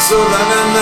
Bhāgavatam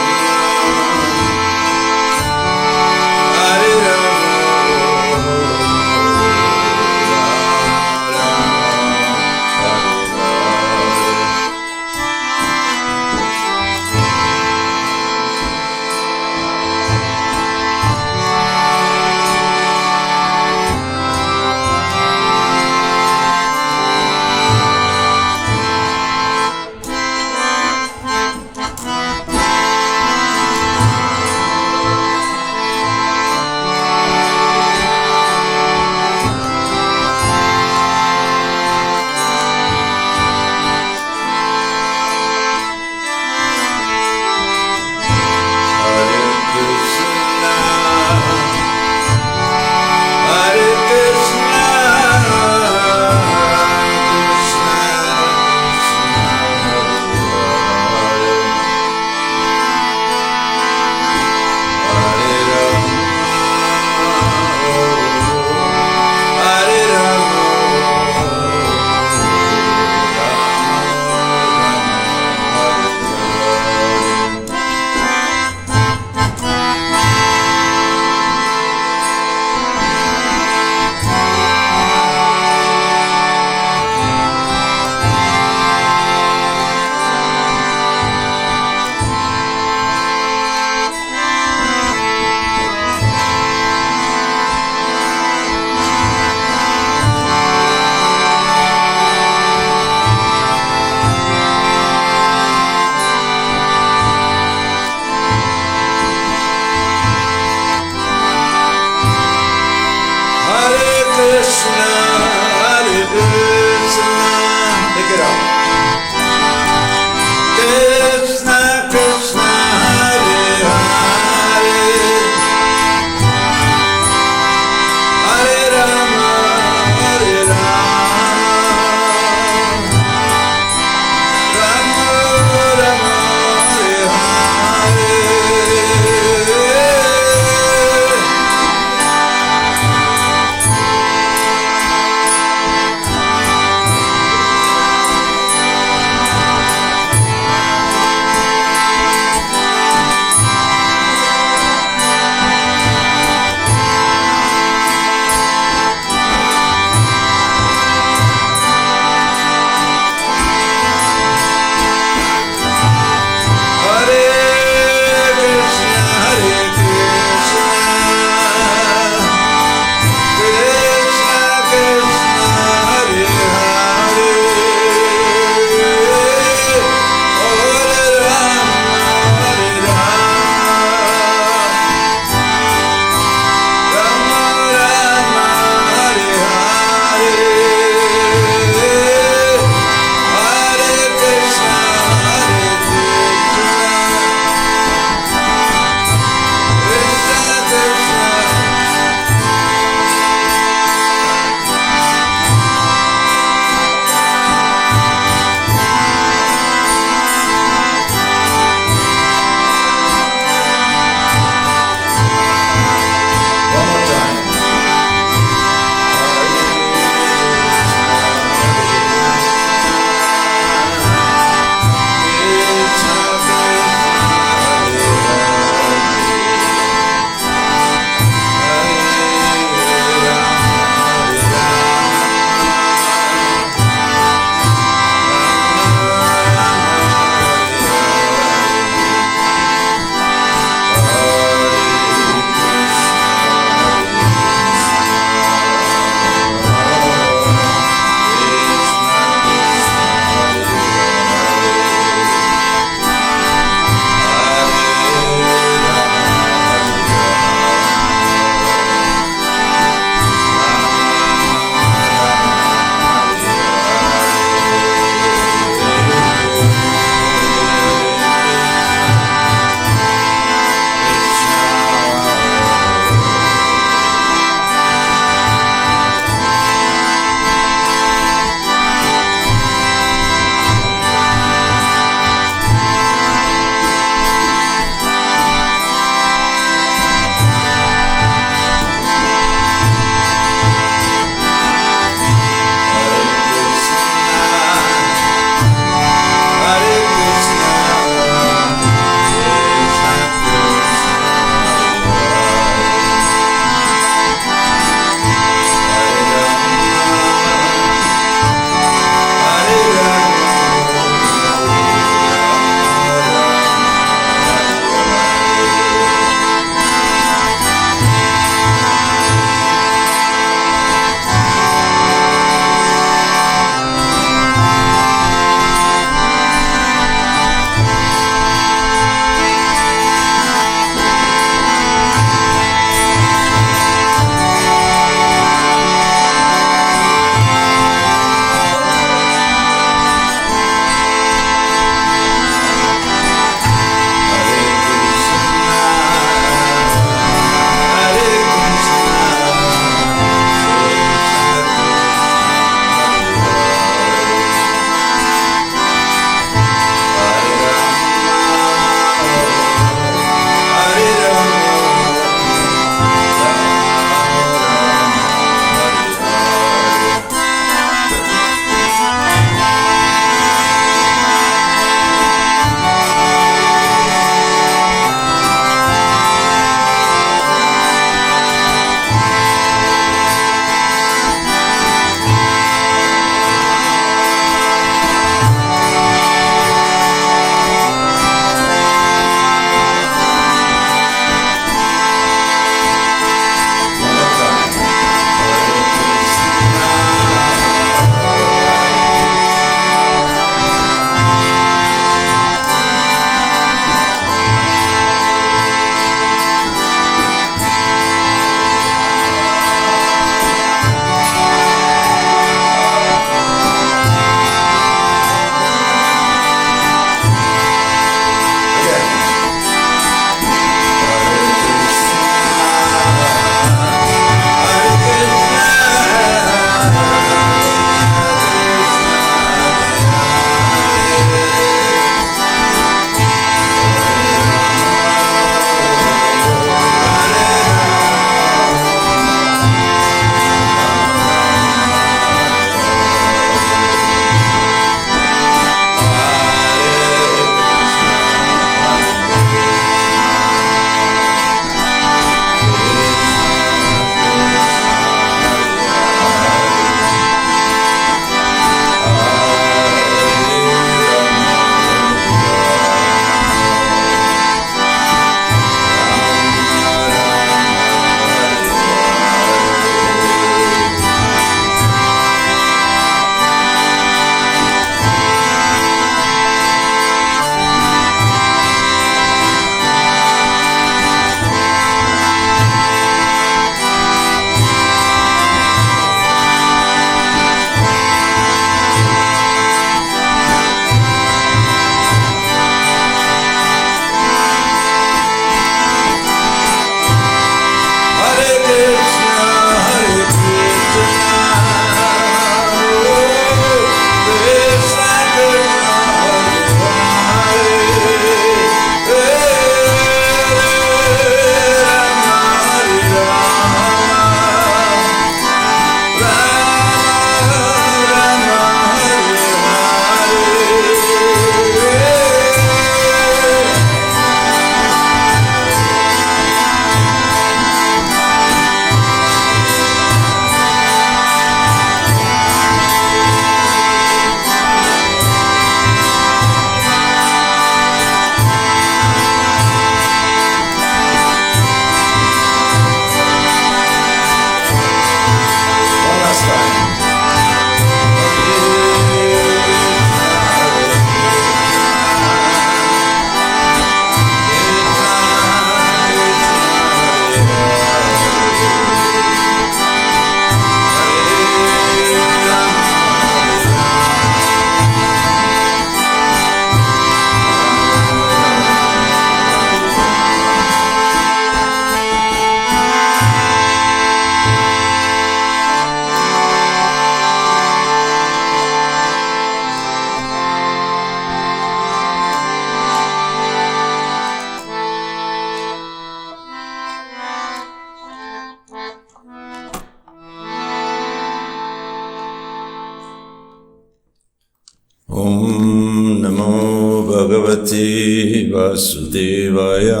Bhagavate Vasudevaya.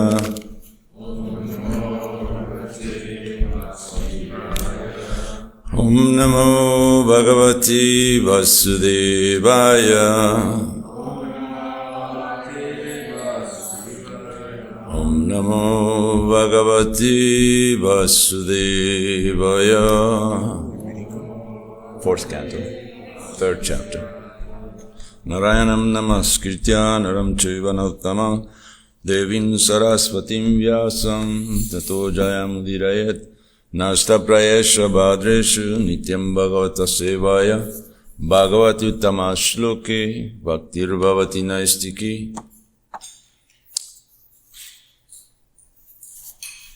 Om Namo Bhagavate Vasudevaya. Om Namo Bhagavate Vasudevaya. Fourth canto, third chapter. Narayanam namaskritya naram chaiva narottamam devim saraswatim vyasam tato jayamudirayet nasta prayesha bhadreshu nityam bhagavata sevaya bhagavati uttama shloke bhaktir bhavati naistiki.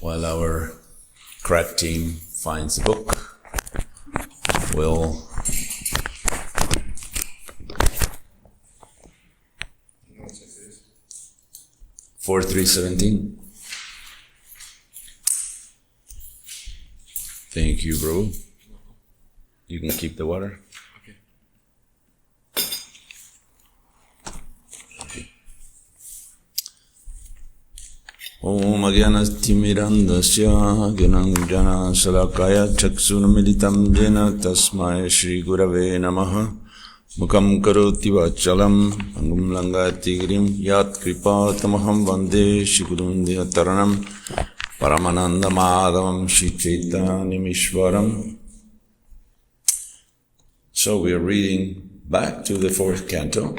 While our crack team finds the book, we'll 4.3.17. Thank you, Prabhu. You can keep the water. Okay. Om Agyanatimirandasya Gyanam Jana Salakaya Chaksunamilitam Jena Tasmai Shri Gurave Namaha. Mukam karoti vachalam angum langati girim yat kripa tamaham vande shikudundiya taranam paramananda madhavam shri chaitanyamishwaram. So we are reading back to the fourth canto.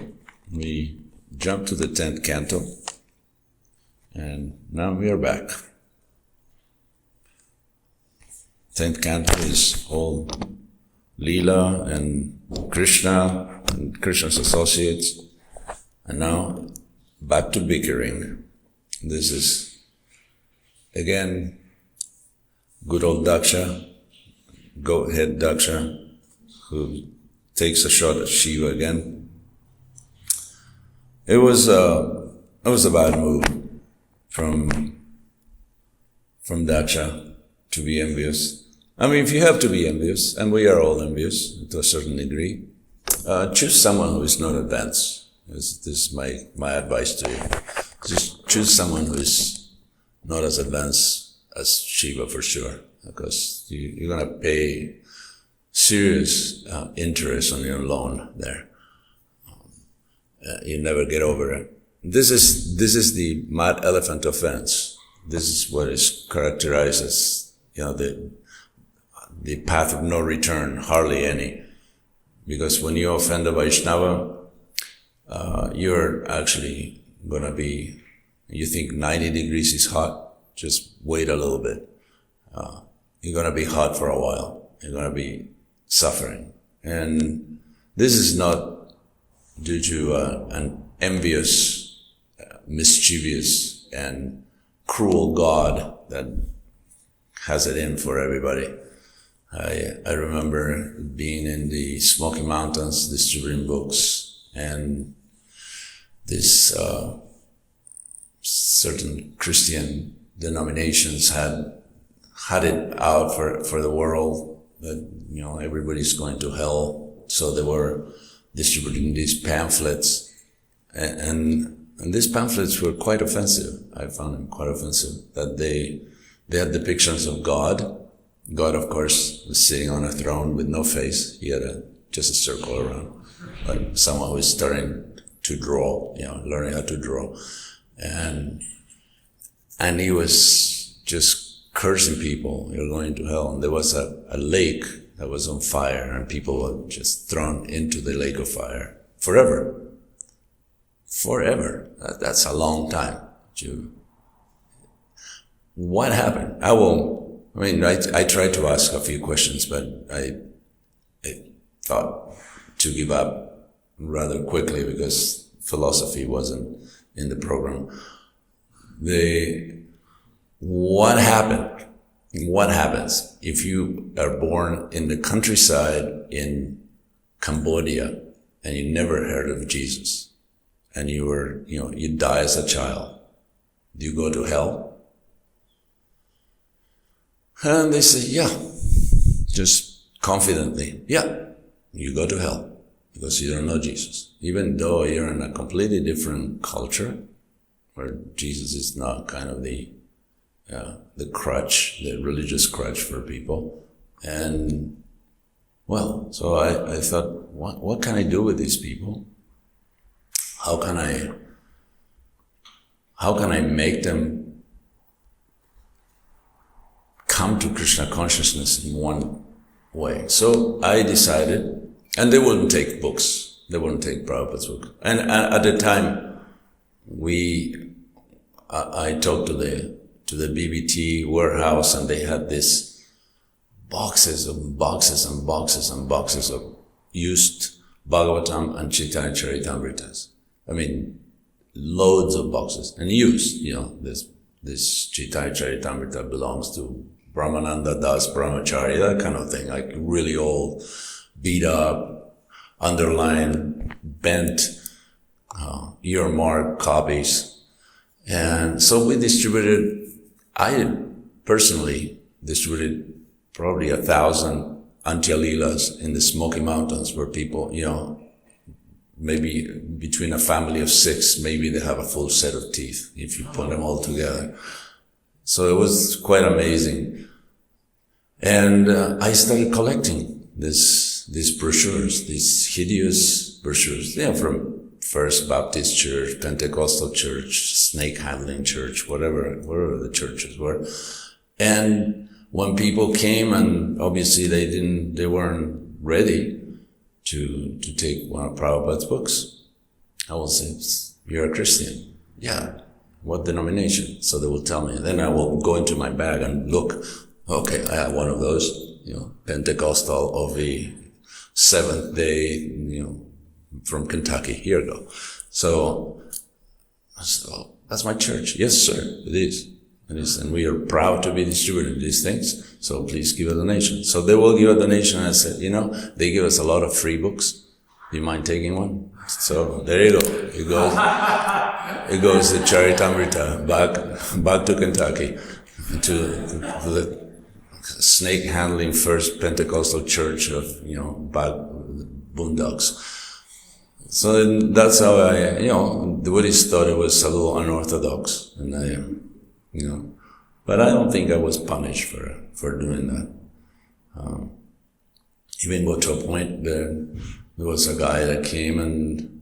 We jumped to the 10th canto and now we are back. 10th canto is all Leela and Krishna and Krishna's associates, and now back to bickering. This is again good old Daksha, goat-head Daksha, who takes a shot at Shiva again. It was a bad move from Daksha to be envious. I mean, if you have to be envious, and we are all envious to a certain degree, choose someone who is not advanced. This is my advice to you. Just choose someone who is not as advanced as Shiva for sure, because you're going to pay serious interest on your loan there. You never get over it. This is the mad elephant offense. This is what is characterized as, the path of no return, hardly any. Because when you offend a Vaishnava, you're actually going to be, you think 90 degrees is hot, just wait a little bit. You're going to be hot for a while. You're going to be suffering. And this is not due to an envious, mischievous, and cruel God that has it in for everybody. I remember being in the Smoky Mountains distributing books, and this certain Christian denominations had it out for the world that everybody's going to hell. So they were distributing these pamphlets, and these pamphlets were quite offensive. I found them quite offensive. That they had depictions of God. God, of course, was sitting on a throne with no face. He had just a circle around, like someone who is starting to draw, learning how to draw. And he was just cursing people, you're going to hell. And there was a lake that was on fire, and people were just thrown into the lake of fire forever. Forever. That's a long time. What happened? I tried to ask a few questions, but I thought to give up rather quickly because philosophy wasn't in the program. What happened? What happens if you are born in the countryside in Cambodia and you never heard of Jesus and you die as a child? Do you go to hell? And they say, yeah, just confidently, yeah, you go to hell because you don't know Jesus. Even though you're in a completely different culture, where Jesus is not kind of the crutch, the religious crutch for people. And well, so I thought, what can I do with these people? How can I make them come to Krishna consciousness in one way? So I decided, and they wouldn't take books. They wouldn't take Prabhupada's books. And at the time, I talked to the BBT warehouse, and they had this boxes and boxes and boxes and boxes of used Bhāgavatam and Chaitanya Charitamritas. I mean, loads of boxes and used. This Chaitanya Charitamrita belongs to Brahmananda Das Brahmachari, that kind of thing, like really old, beat up, underlined, bent, earmarked copies. And so I personally distributed probably 1,000 Antyalilas in the Smoky Mountains, where people, maybe between a family of 6, maybe they have a full set of teeth if you put them all together. So it was quite amazing. And I started collecting these brochures, these hideous brochures, from First Baptist Church, Pentecostal Church, Snake Handling Church, whatever the churches were. And when people came, and obviously they weren't ready to take one of Prabhupada's books, I will say, "You're a Christian." "Yeah." "What denomination?" So they will tell me. Then I will go into my bag and look. Okay, I have one of those, Pentecostal of the Seventh Day, from Kentucky. Here you go. So that's my church. "Yes, sir, it is. And we are proud to be distributing these things. So please give a donation." So they will give a donation. And I said, they give us a lot of free books. Do you mind taking one? So there you go. It goes to Charitamrita, back to Kentucky, to the snake handling First Pentecostal Church of, back boondocks. So that's how the Buddhists thought it was a little unorthodox, and but I don't think I was punished for doing that. Even got to a point there was a guy that came and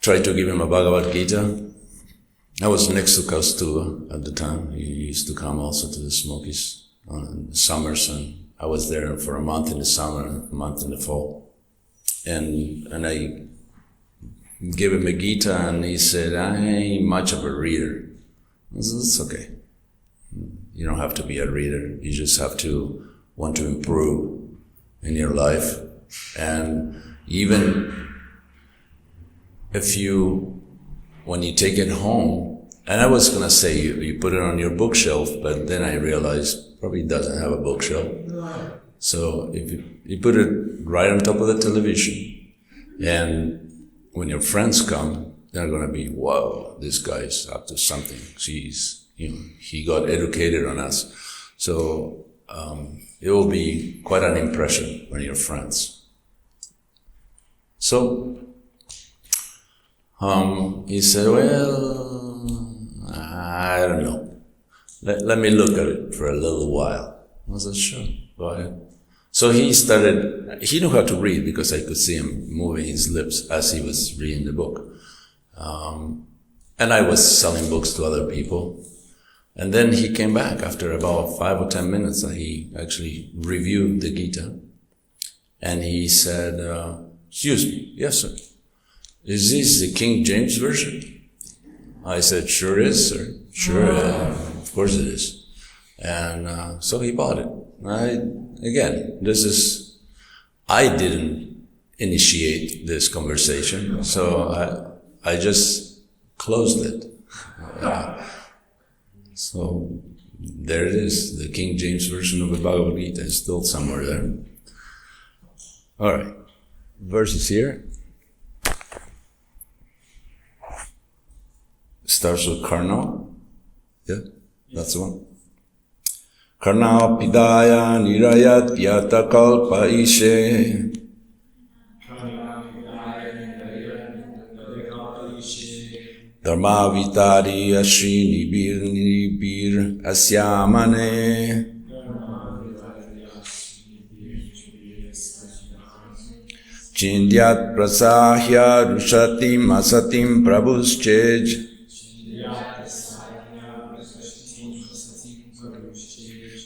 tried to give him a Bhagavad Gita. I was next to Kaustubha at the time. He used to come also to the Smokies in the summers, and I was there for a month in the summer, a month in the fall. And I gave him a Gita, and he said, "I ain't much of a reader." I said, "It's okay. You don't have to be a reader. You just have to want to improve in your life. And even if when you take it home," and I was going to say you put it on your bookshelf, but then I realized probably doesn't have a bookshelf. So if you put it right on top of the television, and when your friends come, they're going to be, "Wow, this guy's up to something. Jeez, he got educated on us." So it will be quite an impression on your friends. So he said, "Well, I don't know. Let me look at it for a little while." I said, "Sure, go ahead." So he knew how to read because I could see him moving his lips as he was reading the book. And I was selling books to other people. And then he came back after about 5 or 10 minutes. He actually reviewed the Gita. And he said, "Excuse me." "Yes, sir." "Is this the King James Version?" I said, "Sure is, sir. Sure, of course it is." And so he bought it. I didn't initiate this conversation, so I just closed it. So there it is. The King James Version of the Bhagavad Gita is still somewhere there. All right. Verses here. Starts with Karna. Yeah, that's the one. Karna pidaya nirayat yata kalpa ishe. Dharma vitari ashri nibir asyamane. Chindyat prasahya rushatim asatim prabhuschej.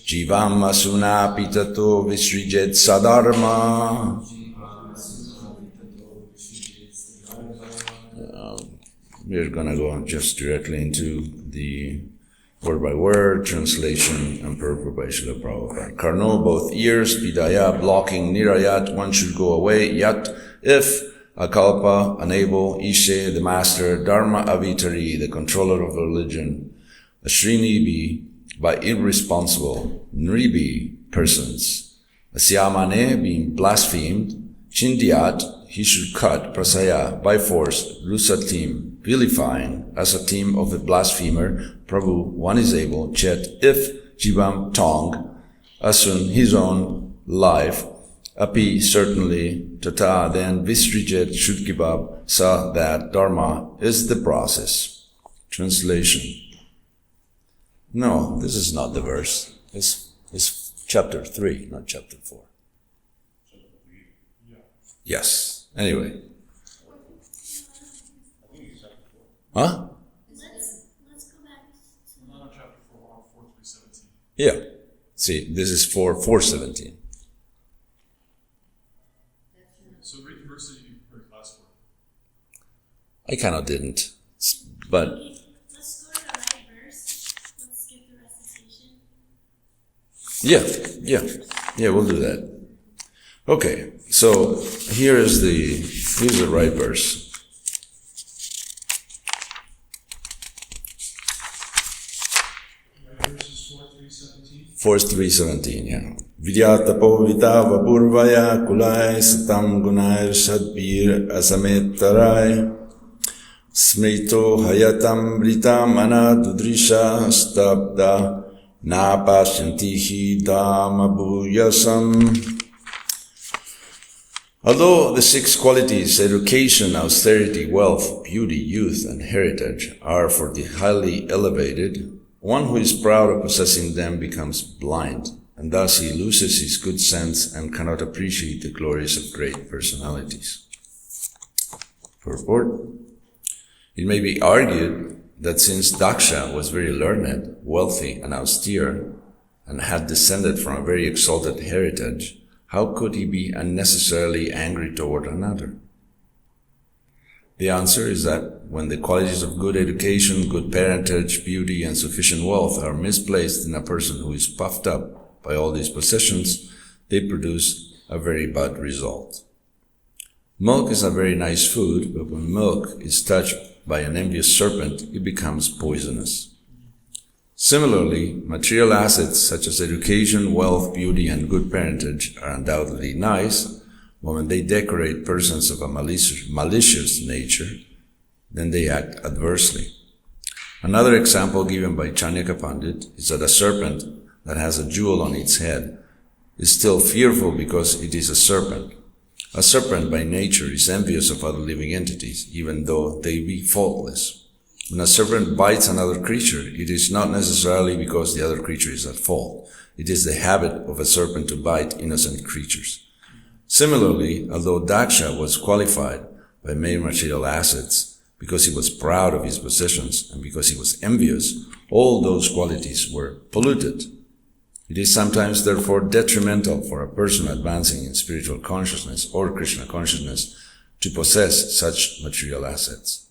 Jivam asuna pitato visrijet sadharma. We're going to go just directly into the word-by-word translation and purport by Srila Prabhupada. Karno, both ears, vidaya, blocking, nirayat, one should go away, yat, if, akalpa, unable, ishe, the master, dharma avitari, the controller of religion, ashrinibi, by irresponsible, nribi, persons, asyamane, being blasphemed, chindyat, he should cut, prasaya, by force, rusatim, vilifying, as a team of the blasphemer, Prabhu, one is able, chet, if, jivam, tongue, asun, his own life, api, certainly, tata, then visrijet, should give up, sa, that, dharma, is the process. Translation. No, this is not the verse. It's chapter 3, not chapter 4. Yes. Anyway. Huh? Let's go back to Not on chapter 4, 4:3:17. Yeah. See, this is 4:17. So read the verse that you heard last word. I kind of didn't, but let's go to the right verse. Let's skip the recitation. yeah, we'll do that. Okay, so here's the right verse. Verses 4:3:17. 4:3:17, yeah. Vidyatapo vitava purvaya kulai satam gunair shadbir asamettarai smrito hayatam britam anadudrisha stabda napashyantihi dhamabhuyasam. Although the 6 qualities, education, austerity, wealth, beauty, youth, and heritage, are for the highly elevated, one who is proud of possessing them becomes blind, and thus he loses his good sense and cannot appreciate the glories of great personalities. Purport. It may be argued that since Daksha was very learned, wealthy, and austere, and had descended from a very exalted heritage, how could he be unnecessarily angry toward another? The answer is that when the qualities of good education, good parentage, beauty, and sufficient wealth are misplaced in a person who is puffed up by all these possessions, they produce a very bad result. Milk is a very nice food, but when milk is touched by an envious serpent, it becomes poisonous. Similarly, material assets such as education, wealth, beauty, and good parentage are undoubtedly nice, but when they decorate persons of a malicious nature, then they act adversely. Another example given by Chanaka Pandit is that a serpent that has a jewel on its head is still fearful because it is a serpent. A serpent by nature is envious of other living entities, even though they be faultless. When a serpent bites another creature, it is not necessarily because the other creature is at fault. It is the habit of a serpent to bite innocent creatures. Similarly, although Daksha was qualified by many material assets because he was proud of his possessions and because he was envious, all those qualities were polluted. It is sometimes therefore detrimental for a person advancing in spiritual consciousness or Krishna consciousness to possess such material assets.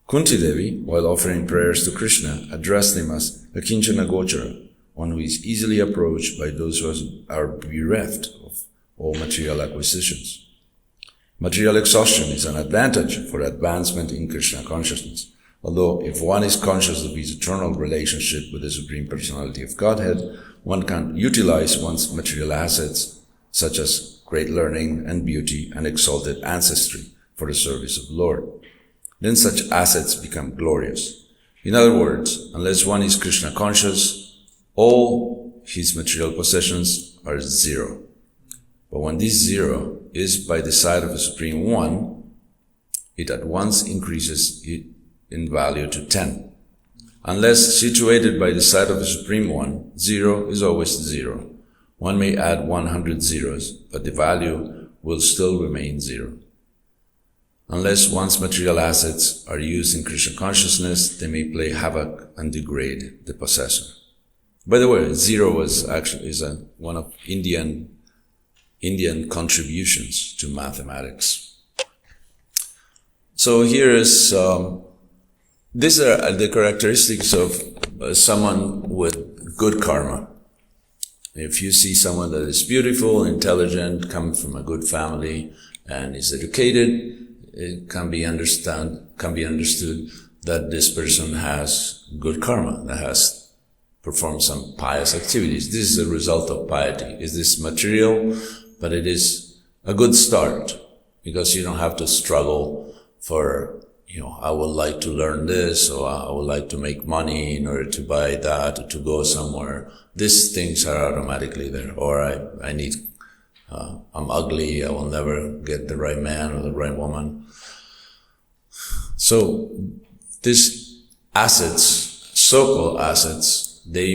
Kunti Devi, while offering prayers to Krishna, addressed him as a Kinchana Gochara, one who is easily approached by those who are bereft of all material acquisitions. Material exhaustion is an advantage for advancement in Krishna consciousness, although if one is conscious of his eternal relationship with the Supreme Personality of Godhead, one can utilize one's material assets, such as great learning and beauty and exalted ancestry, for the service of the Lord. Then such assets become glorious. In other words, unless one is Krishna conscious, all his material possessions are zero. But when this zero is by the side of the Supreme One, it at once increases in value to 10. Unless situated by the side of the Supreme One, 0 is always 0. One may add 100 zeros, but the value will still remain 0. Unless one's material assets are used in Krishna consciousness, they may play havoc and degrade the possessor. By the way, 0 is one of Indian contributions to mathematics. So here is, these are the characteristics of someone with good karma. If you see someone that is beautiful, intelligent, coming from a good family, and is educated, it can be understood that this person has good karma, that has performed some pious activities. This is a result of piety. Is this material? But it is a good start, because you don't have to struggle for, I would like to learn this, or I would like to make money in order to buy that, or to go somewhere. These things are automatically there. Or I'm ugly, I will never get the right man or the right woman. So these assets, so-called assets, they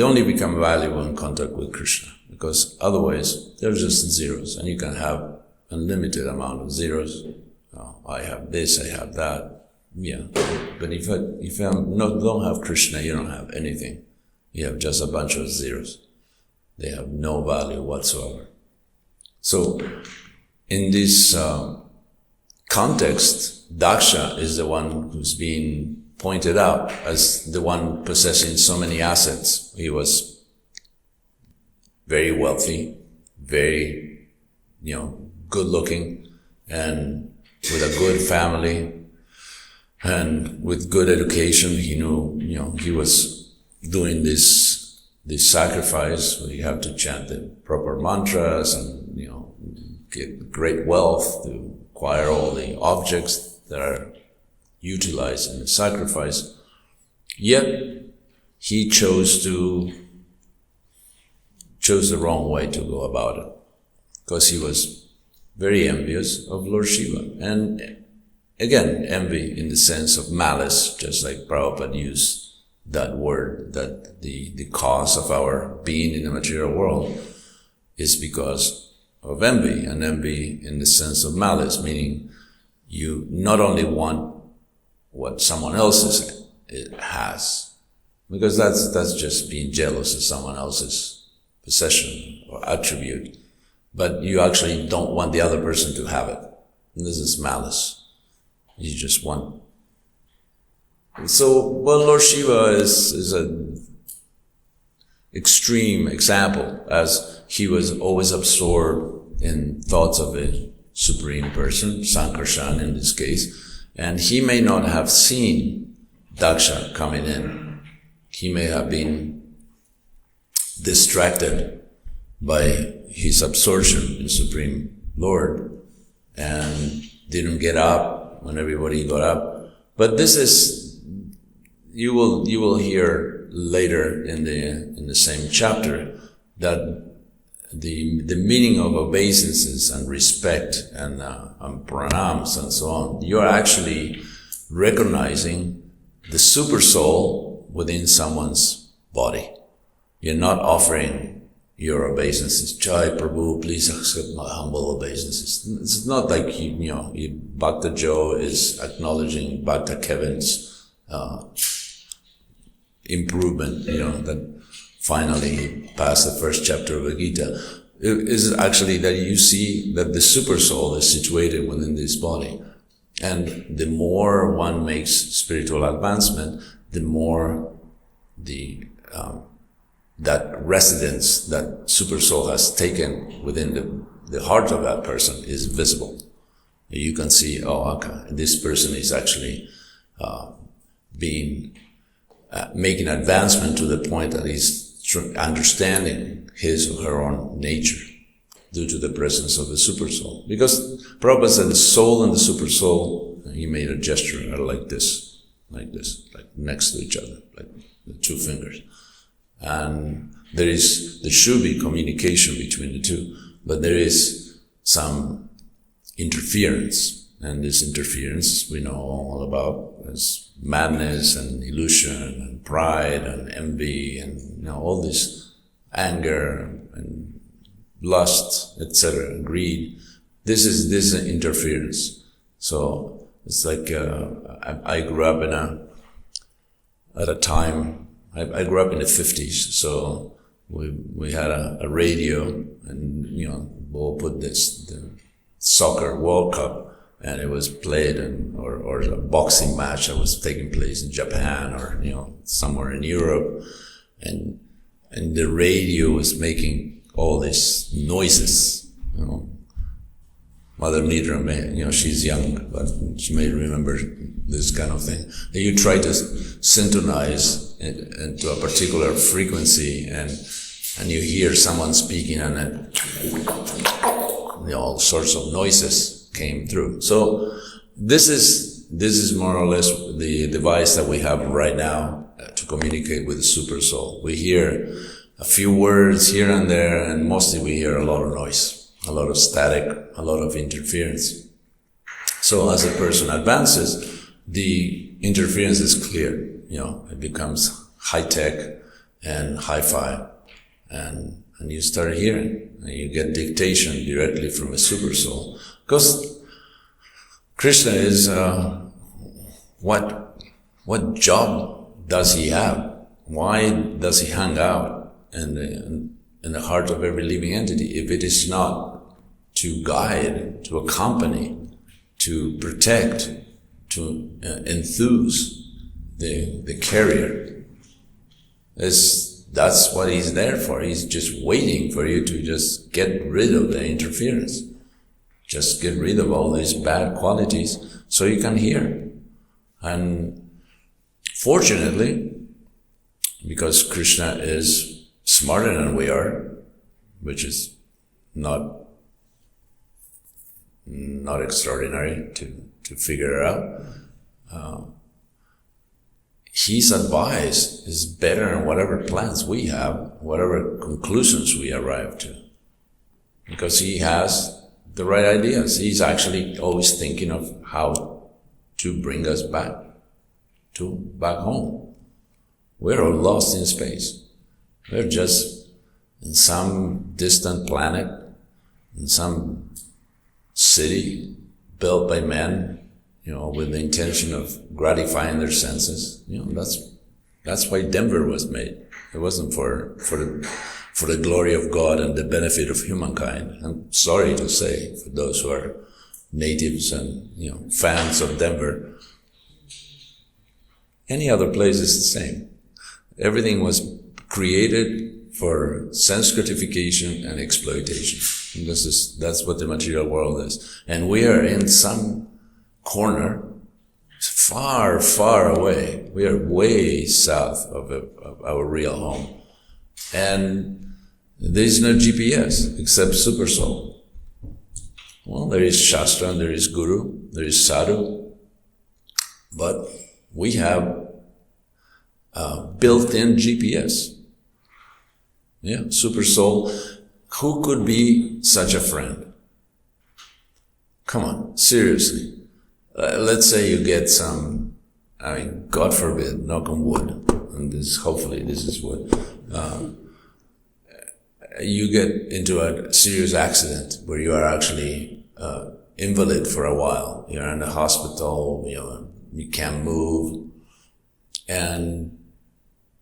only become valuable in contact with Krishna, because otherwise they're just zeros, and you can have unlimited amount of zeros. I have this, I have that. Yeah, but if you don't have Krishna, you don't have anything. You have just a bunch of zeros. They have no value whatsoever. So, in this context, Daksha is the one who's being pointed out as the one possessing so many assets. He was very wealthy, very, good looking, and with a good family, and with good education. He knew, he was doing this sacrifice where you have to chant the proper mantras and, get great wealth to acquire all the objects that are utilized in the sacrifice. Yet, he chose the wrong way to go about it, because he was very envious of Lord Shiva. And again, envy in the sense of malice, just like Prabhupada used that word, that the cause of our being in the material world is because of envy, and envy in the sense of malice, meaning you not only want what someone else has, because that's just being jealous of someone else's possession or attribute, but you actually don't want the other person to have it. And this is malice. You just want. So, Lord Shiva is an extreme example, as he was always absorbed in thoughts of a supreme person, Sankarshan in this case, and he may not have seen Daksha coming in. He may have been distracted by his absorption in Supreme Lord and didn't get up when everybody got up. But this is, you will hear later in the same chapter that the meaning of obeisances and respect and pranams and so on, you're actually recognizing the super soul within someone's body. You're not offering your obeisances. Jai Prabhu, please accept my humble obeisances. It's not like Bhakta Joe is acknowledging Bhakta Kevin's improvement, that finally he passed the first chapter of the Gita. It is actually that you see that the super soul is situated within this body. And the more one makes spiritual advancement, the more that residence that super soul has taken within the heart of that person is visible. You can see, okay, this person is actually making advancement to the point that he's understanding his or her own nature due to the presence of the super soul. Because Prabhupada said the soul and the super soul, he made a gesture like this, like next to each other, like the two fingers. And there should be communication between the two, but there is some interference. And this interference we know all about as madness and illusion and pride and envy and all this anger and lust, etc., greed. This is interference. So it's like I grew up at a time. I grew up in the 50s, so we had a radio, and we'll put the soccer World Cup, and it was played, or a boxing match that was taking place in Japan or somewhere in Europe, and the radio was making all these noises. Mother Nidra she's young, but she may remember this kind of thing. And you try to synchronize into a particular frequency, and you hear someone speaking, and then all sorts of noises came through. So this is more or less the device that we have right now to communicate with the super soul. We hear a few words here and there, and mostly we hear a lot of noise, a lot of static, a lot of interference. So as a person advances, the interference is clear. It becomes high-tech and hi-fi, and you start hearing, and you get dictation directly from a super soul. Because Krishna is, what job does he have? Why does he hang out in the heart of every living entity if it is not to guide, to accompany, to protect, to enthuse the carrier? That's what he's there for. He's just waiting for you to just get rid of the interference. Just get rid of all these bad qualities so you can hear. And fortunately, because Krishna is smarter than we are, which is not extraordinary to figure it out, his advice is better than whatever plans we have, whatever conclusions we arrive to. Because he has the right ideas. He's actually always thinking of how to bring us back home. We're all lost in space. We're just in some distant planet, in some city built by men, with the intention of gratifying their senses. That's why Denver was made. It wasn't for the glory of God and the benefit of humankind. I'm sorry to say, for those who are natives and fans of Denver, any other place is the same. Everything was created for sense gratification and exploitation. And that's what the material world is. And we are in some corner, far, far away. We are way south of our real home. And there is no GPS except Super Soul. Well, there is Shastra, and there is Guru, there is Sadhu, but we have built-in GPS. Yeah, Super Soul. Who could be such a friend? Come on, seriously. Let's say you get some, God forbid, knock on wood, and hopefully this is wood. You get into a serious accident where you are actually invalid for a while. You're in the hospital, you can't move. And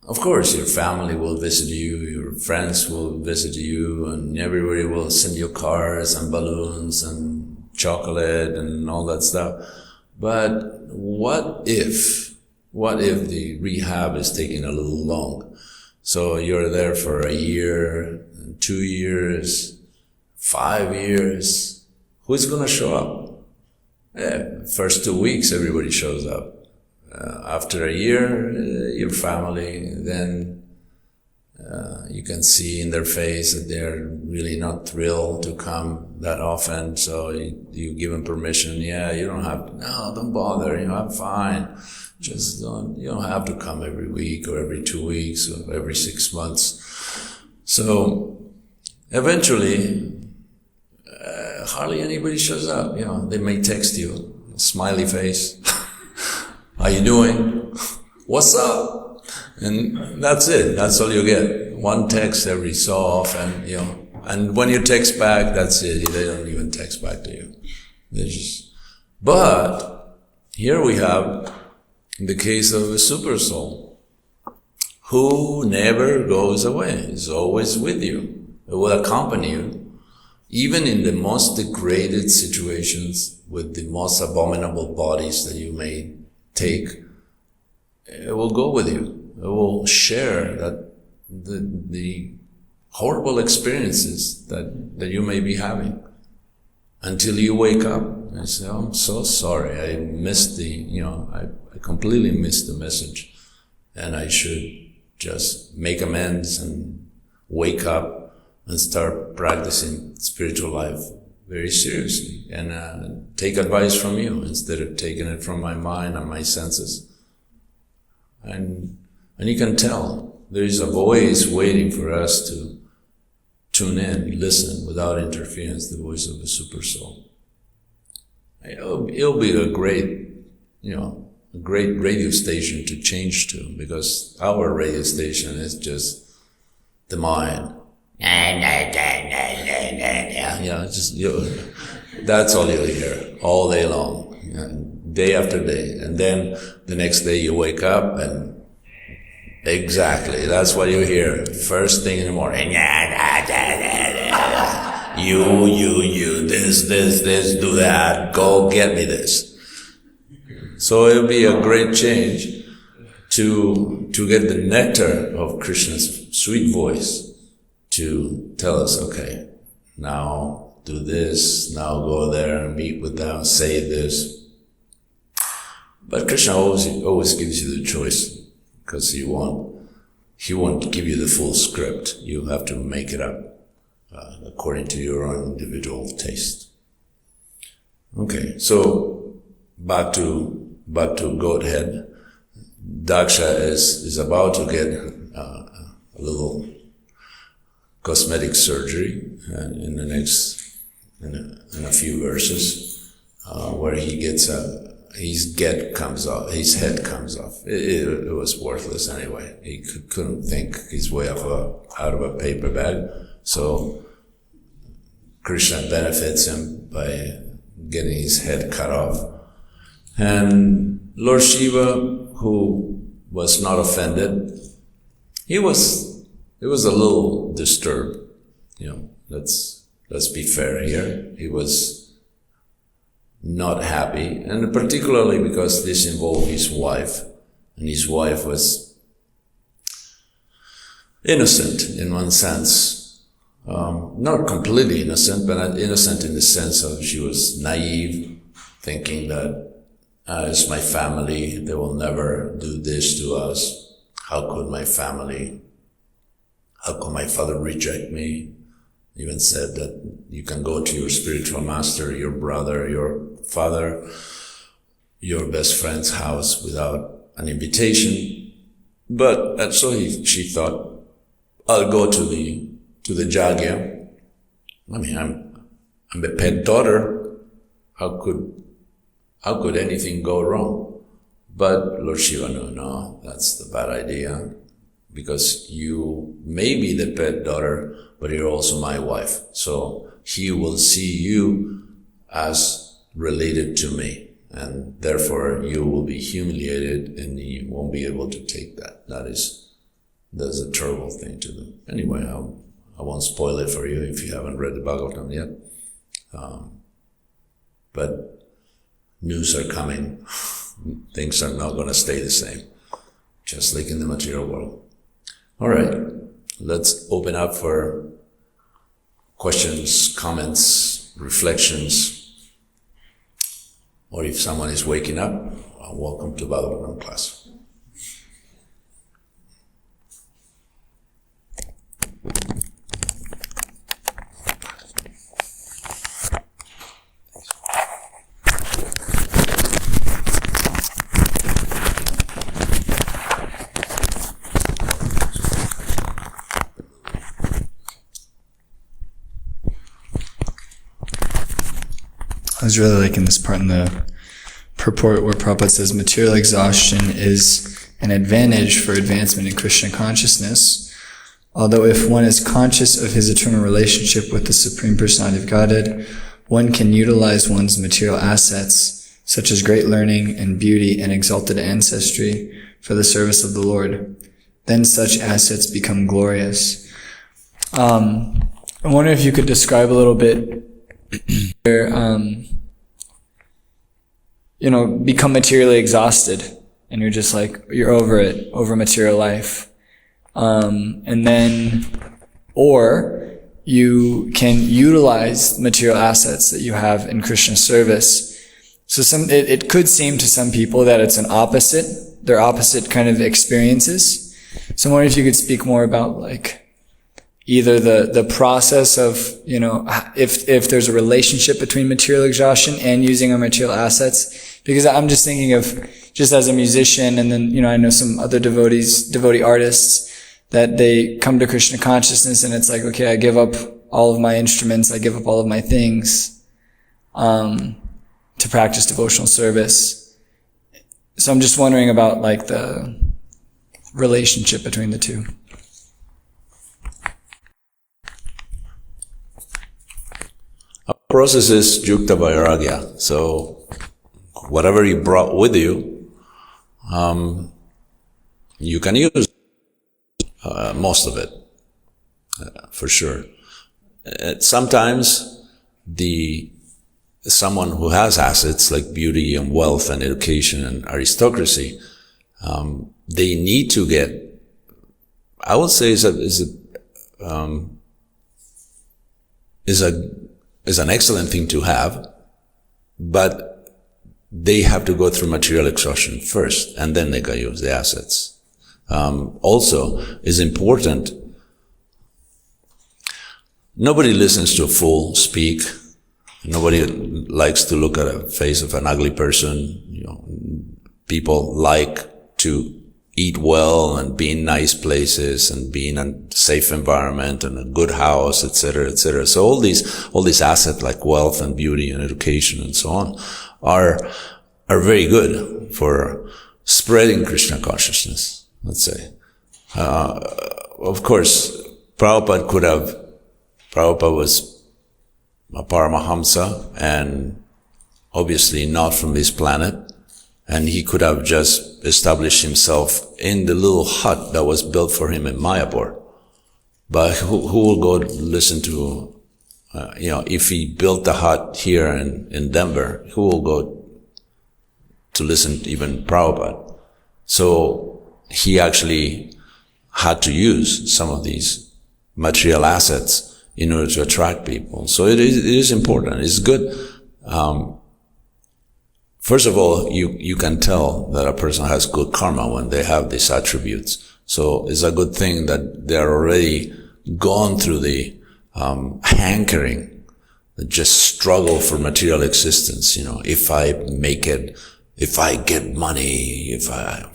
of course, your family will visit you, your friends will visit you, and everybody will send you cards and balloons and chocolate and all that stuff. But what if the rehab is taking a little long? So you're there for a year, 2 years, 5 years. Who's going to show up? First 2 weeks, everybody shows up. After a year, your family, then you can see in their face that they're really not thrilled to come that often. So you give them permission. Yeah, you don't have to. No, don't bother. I'm fine. Just you don't have to come every week or every 2 weeks or every 6 months. So eventually, hardly anybody shows up. They may text you, smiley face. How you doing? What's up? And that's it. That's all you get. One text every so often, And when you text back, that's it. They don't even text back to you. But here we have the case of a super soul who never goes away. Is always with you. It will accompany you, even in the most degraded situations with the most abominable bodies that you may take. It will go with you. It will share that the horrible experiences that you may be having until you wake up and say, oh, I'm so sorry. I missed I completely missed the message, and I should just make amends and wake up and start practicing spiritual life very seriously and take advice from you instead of taking it from my mind and my senses. And you can tell there is a voice waiting for us to tune in, listen without interference, the voice of the super soul. It'll be a great radio station to change to, because our radio station is just the mind. That's all you'll hear all day long, day after day. And then the next day you wake up and exactly, that's what you hear first thing in the morning. You, this, do that, go get me this. So it'll be a great change to get the nectar of Krishna's sweet voice to tell us, okay, now do this, now go there and meet with them, say this. But Krishna always gives you the choice, because he won't give you the full script. You have to make it up according to your own individual taste. Okay, so back to Godhead. Daksha is about to get a little cosmetic surgery in a few verses, where he gets his head comes off. It was worthless anyway. He couldn't think his way out of a paper bag. So Krishna benefits him by getting his head cut off. And Lord Shiva, who was not offended, he was a little disturbed. Let's be fair here. He was not happy, and particularly because this involved his wife, and his wife was innocent in one sense. Not completely innocent, but innocent in the sense of she was naive, thinking that it's my family, they will never do this to us. How could my father reject me? Even said that you can go to your spiritual master, your brother, your father, your best friend's house without an invitation. But so she thought, I'll go to the Jagya. I mean, I'm a pet daughter. How could anything go wrong? But Lord Shiva, no, that's the bad idea, because you may be the pet daughter, but you're also my wife. So he will see you as related to me, and therefore you will be humiliated and you won't be able to take that. That's a terrible thing to do. Anyway, I won't spoil it for you if you haven't read the Bhāgavatam yet. But news are coming. Things are not going to stay the same, just like in the material world. All right, let's open up for questions, comments, reflections, or if someone is waking up, welcome to Bhāgavatam class. was really liking this part in the purport where Prabhupada says material exhaustion is an advantage for advancement in Krishna consciousness, although if one is conscious of his eternal relationship with the Supreme Personality of Godhead, one can utilize one's material assets, such as great learning and beauty and exalted ancestry, for the service of the Lord. Then such assets become glorious. I wonder if you could describe a little bit where, become materially exhausted and you're just like, you're over it, over material life. And then, or you can utilize material assets that you have in Krishna service. So it could seem to some people that it's an opposite, they're opposite kind of experiences. So I'm wondering if you could speak more about like either the process of, if there's a relationship between material exhaustion and using our material assets, because I'm just thinking of just as a musician, and then, I know some other devotee artists that they come to Krishna consciousness and it's like, okay, I give up all of my instruments, I give up all of my things, to practice devotional service. So I'm just wondering about like the relationship between the two. Our process is yukta vairagya. So whatever you brought with you, you can use most of it, for sure. Sometimes someone who has assets like beauty and wealth and education and aristocracy, they need to get, I would say, is an excellent thing to have, but they have to go through material exhaustion first, and then they can use the assets. Also, is important. Nobody listens to a fool speak. Nobody likes to look at a face of an ugly person. People like to eat well and be in nice places and be in a safe environment and a good house, etc., etc. So all these assets like wealth and beauty and education and so on are very good for spreading Krishna consciousness, let's say. Of course, Prabhupada was a Paramahamsa and obviously not from this planet, and he could have just established himself in the little hut that was built for him in Mayapur. But who will go listen to, if he built the hut here in Denver, who will go to listen to even Prabhupada? So he actually had to use some of these material assets in order to attract people. So it is important. It's good. First of all, you can tell that a person has good karma when they have these attributes. So it's a good thing that they're already gone through the hankering, the just struggle for material existence. If I make it, if I get money, if I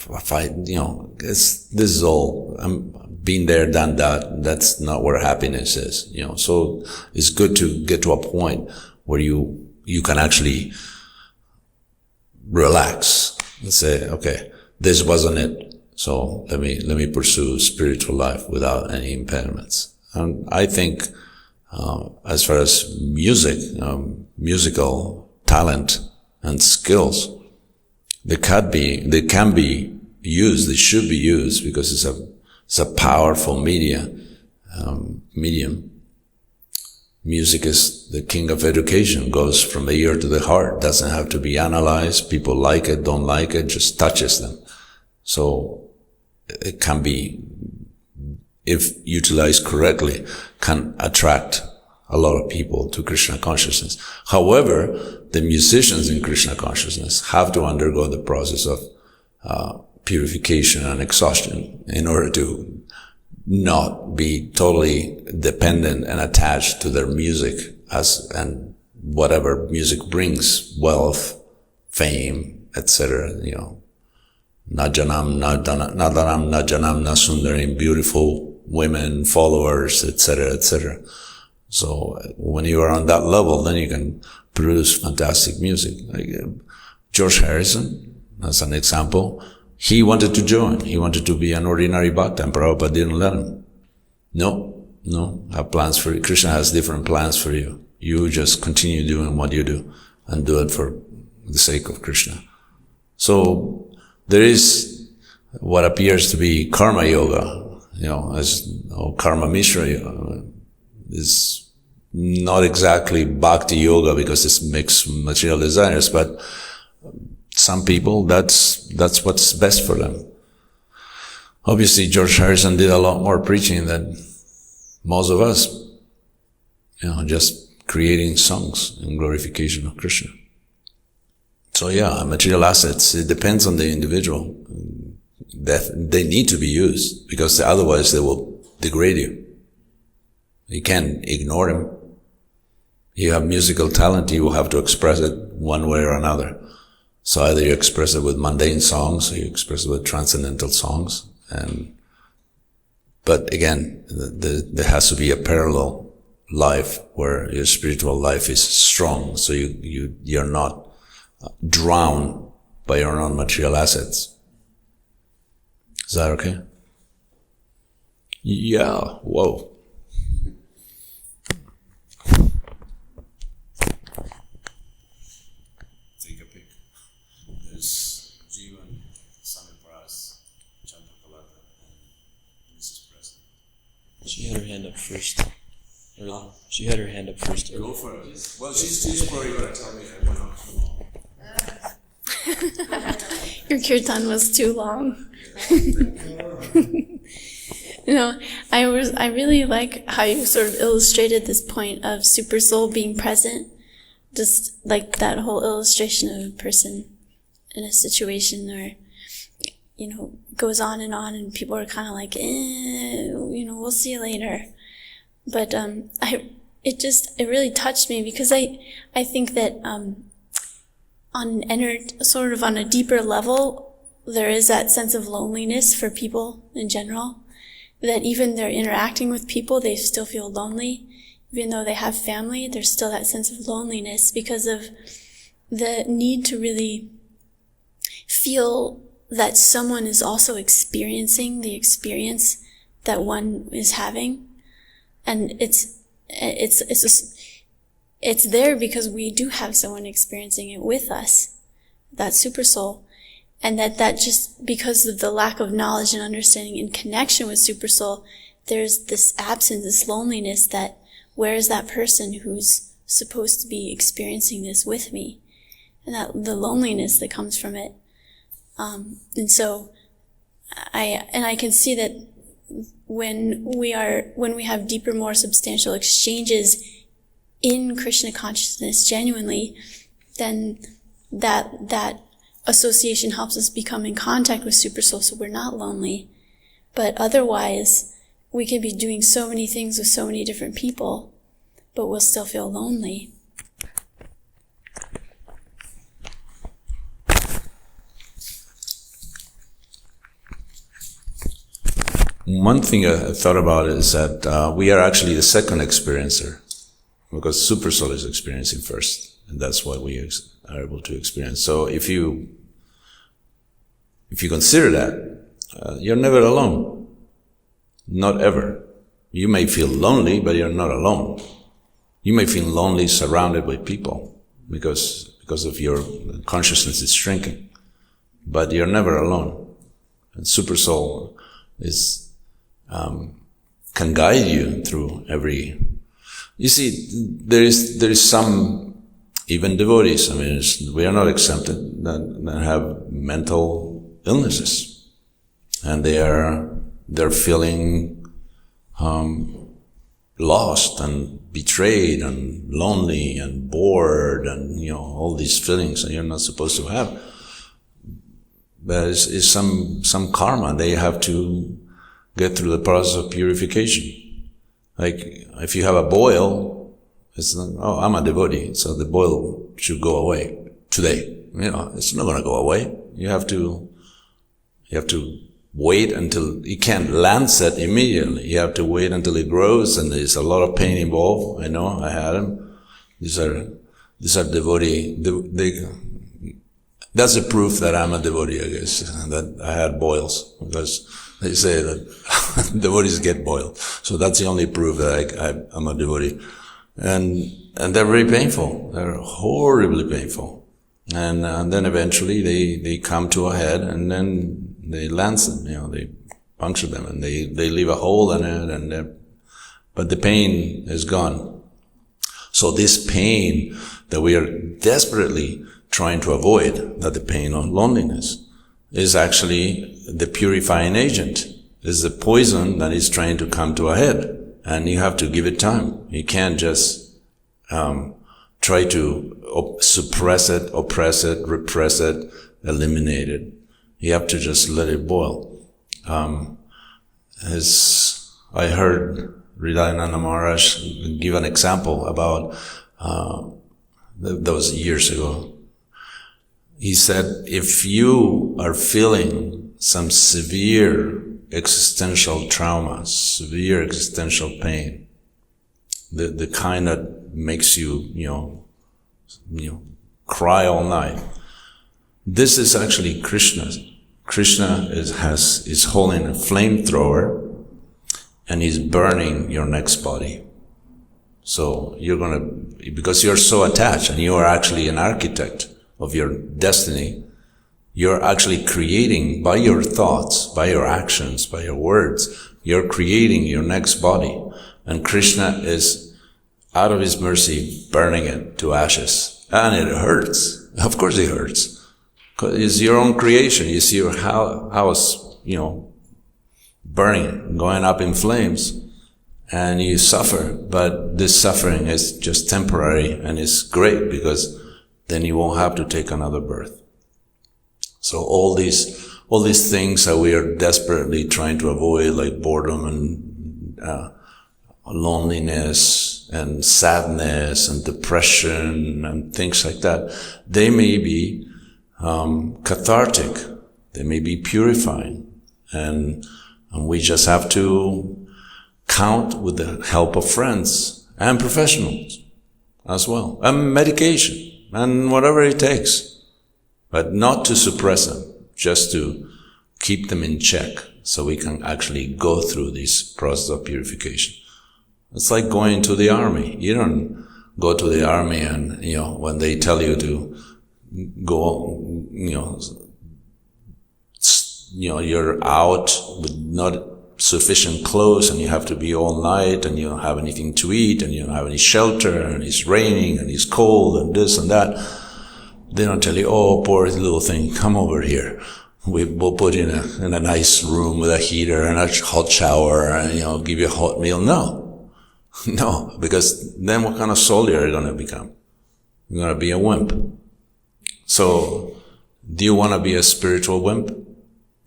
this is all, I'm been there, done that. That's not where happiness is, So it's good to get to a point where you can actually relax and say, okay, this wasn't it. So let me pursue spiritual life without any impediments. And I think, as far as musical talent and skills, they can be used, they should be used, because it's a powerful medium. Music is the king of education, goes from the ear to the heart, doesn't have to be analyzed. People like it, don't like it, just touches them. So it can be, if utilized correctly, can attract a lot of people to Krishna consciousness. However, the musicians in Krishna consciousness have to undergo the process of purification and exhaustion in order to not be totally dependent and attached to their music and whatever music brings, wealth, fame, etc. Najanam, nadanam, najanam, nasundarim, beautiful women, followers, etc., etc. So when you are on that level, then you can produce fantastic music. Like George Harrison, as an example, he wanted to join. He wanted to be an ordinary bhakta, and Prabhupada didn't let him. No, I have plans for you. Krishna has different plans for you. You just continue doing what you do and do it for the sake of Krishna. So there is what appears to be karma yoga, karma mishra yoga. Is not exactly bhakti yoga because it's mixed material desires, but some people, that's what's best for them. Obviously, George Harrison did a lot more preaching than most of us, just creating songs in glorification of Krishna. So yeah, material assets, it depends on the individual. They need to be used because otherwise they will degrade you. You can't ignore them. You have musical talent, you will have to express it one way or another. So either you express it with mundane songs or you express it with transcendental songs. But again, there has to be a parallel life where your spiritual life is strong, so you're not drowned by your own material assets. Is that okay? Yeah, whoa. Take a pic. There's Jivan, Sami Pras, Chandrakalata, and Mrs. President. She had her hand up first. She had her hand up first. Go for it. Well, she's probably going to tell me I went on too long. Your kirtan was too long. I really like how you sort of illustrated this point of super soul being present. Just like that whole illustration of a person in a situation where, goes on and people are kind of like, we'll see you later. But it really touched me because I think that on a deeper level, there is that sense of loneliness for people in general, that even they're interacting with people, they still feel lonely. Even though they have family, there's still that sense of loneliness because of the need to really feel that someone is also experiencing the experience that one is having. And it's there because we do have someone experiencing it with us, that super soul. And that just because of the lack of knowledge and understanding in connection with super soul, there's this absence, this loneliness that where is that person who's supposed to be experiencing this with me? And that the loneliness that comes from it. And so I can see that when we have deeper, more substantial exchanges in Krishna consciousness genuinely, then that association helps us become in contact with super soul, so we're not lonely. But otherwise, we can be doing so many things with so many different people, but we'll still feel lonely. One thing I thought about is that we are actually the second experiencer, because super soul is experiencing first, and that's what we are able to experience. So if you consider that, you're never alone. Not ever. You may feel lonely, but you're not alone. You may feel lonely surrounded by people because of your consciousness is shrinking, but you're never alone. And super soul can guide you through every. You see, there is some even devotees. I mean, we are not exempted that have mental illnesses, and they're feeling lost and betrayed and lonely and bored and all these feelings that you're not supposed to have. But it's some karma. They have to get through the process of purification. Like if you have a boil, it's not, I'm a devotee, so the boil should go away today. It's not going to go away. You have to wait until, you can't lance it immediately. You have to wait until it grows, and there's a lot of pain involved. I know, I had them. These are devotee. That's a proof that I'm a devotee, I guess, that I had boils, because they say that devotees get boiled. So that's the only proof that I'm a devotee. And they're very painful. They're horribly painful. And then eventually they come to a head, and then they lance them, they puncture them, and they leave a hole in it, but the pain is gone. So this pain that we are desperately trying to avoid, that the pain of loneliness, is actually the purifying agent, is the poison that is trying to come to a head. And you have to give it time. You can't just try to suppress it, oppress it, repress it, eliminate it. You have to just let it boil. As I heard Hridayananda Maharaj give an example about those years ago. He said, if you are feeling some severe existential trauma, severe existential pain, the kind that makes you cry all night, this is actually Krishna. Krishna is holding a flamethrower, and he's burning your next body. So because you're so attached, and you are actually an architect of your destiny, you're actually creating, by your thoughts, by your actions, by your words, you're creating your next body. And Krishna is, out of his mercy, burning it to ashes. And it hurts. Of course it hurts. Because it's your own creation. You see your house, burning, going up in flames, and you suffer. But this suffering is just temporary, and it's great, because then you won't have to take another birth. So all these things that we are desperately trying to avoid, like boredom and loneliness and sadness and depression and things like that, they may be cathartic, they may be purifying, and we just have to count with the help of friends and professionals as well, and medication, and whatever it takes, but not to suppress them, just to keep them in check, so we can actually go through this process of purification. It's like going to the army. You don't go to the army and, when they tell you to go, you're out with not sufficient clothes, and you have to be all night, and you don't have anything to eat, and you don't have any shelter, and it's raining, and it's cold, and this and that. They don't tell you, oh, poor little thing, come over here. We'll put you in a nice room with a heater and a hot shower, and, give you a hot meal. No, because then what kind of soldier are you going to become? You're going to be a wimp. So, do you want to be a spiritual wimp?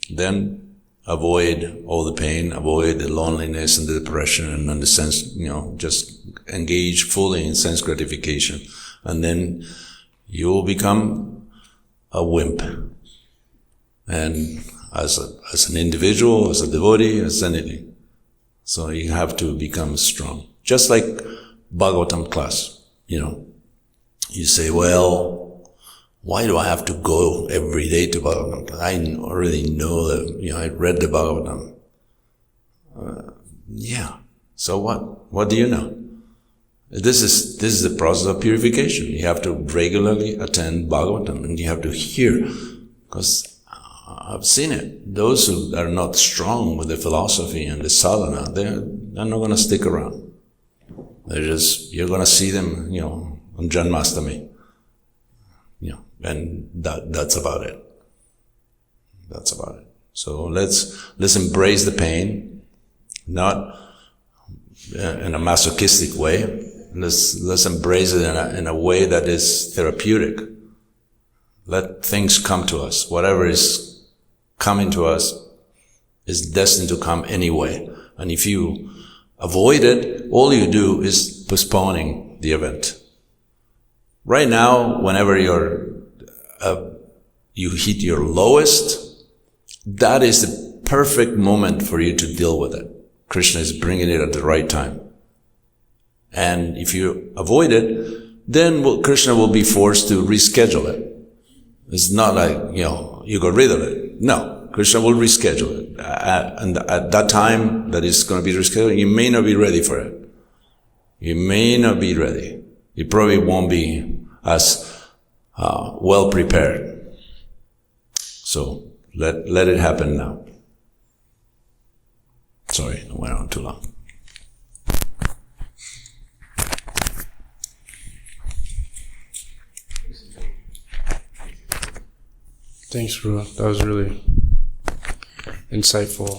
Then avoid all the pain, avoid the loneliness and the depression, and in the sense, just engage fully in sense gratification. And then you will become a wimp. And as an individual, as a devotee, as anything. So you have to become strong. Just like Bhāgavatam class, You say, well, why do I have to go every day to Bhāgavatam class? I already know that, I read the Bhāgavatam. So what? What do you know? This is the process of purification. You have to regularly attend Bhāgavatam, and you have to hear, because I've seen it. Those who are not strong with the philosophy and the sadhana, they're not going to stick around. You're going to see them, on Janmashtami. And that's about it. That's about it. So let's embrace the pain, not in a masochistic way. Let's embrace it in a way that is therapeutic. Let things come to us. Whatever is coming to us is destined to come anyway. And if you avoid it, all you do is postponing the event. Right now, whenever you hit your lowest, that is the perfect moment for you to deal with it. Krishna is bringing it at the right time. And if you avoid it, then Krishna will be forced to reschedule it. It's not like, you got rid of it. No, Krishna will reschedule it. And at that time that is going to be rescheduled, you may not be ready for it. You may not be ready. You probably won't be as well prepared. So let it happen now. Sorry, I went on too long. Thanks, Prabhu. That was really insightful.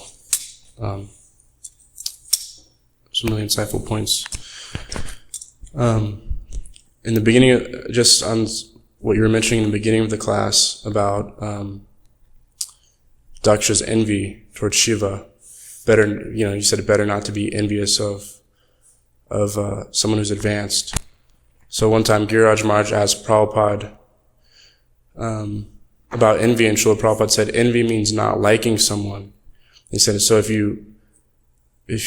Some really insightful points. In the beginning, just on what you were mentioning in the beginning of the class about Daksha's envy towards Shiva, you said it better not to be envious of someone who's advanced. So one time, Giriraj Maharaj asked Prabhupada about envy, and Srila Prabhupada said, envy means not liking someone. He said, so if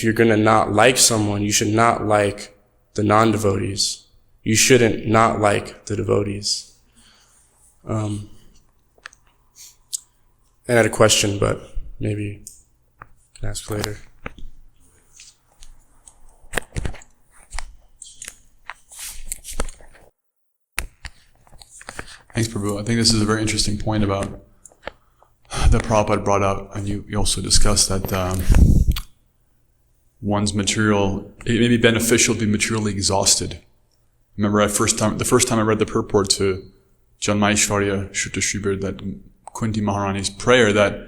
you're going to not like someone, you should not like the non-devotees. You shouldn't not like the devotees. I had a question, but maybe I can ask later. Thanks, Prabhu. I think this is a very interesting point about that Prabhupada brought up, and you also discussed that one's material, it may be beneficial to be materially exhausted. Remember, the first time I read the purport to Janmaishvarya Shuddha Shribir, that Kunti Maharani's prayer, that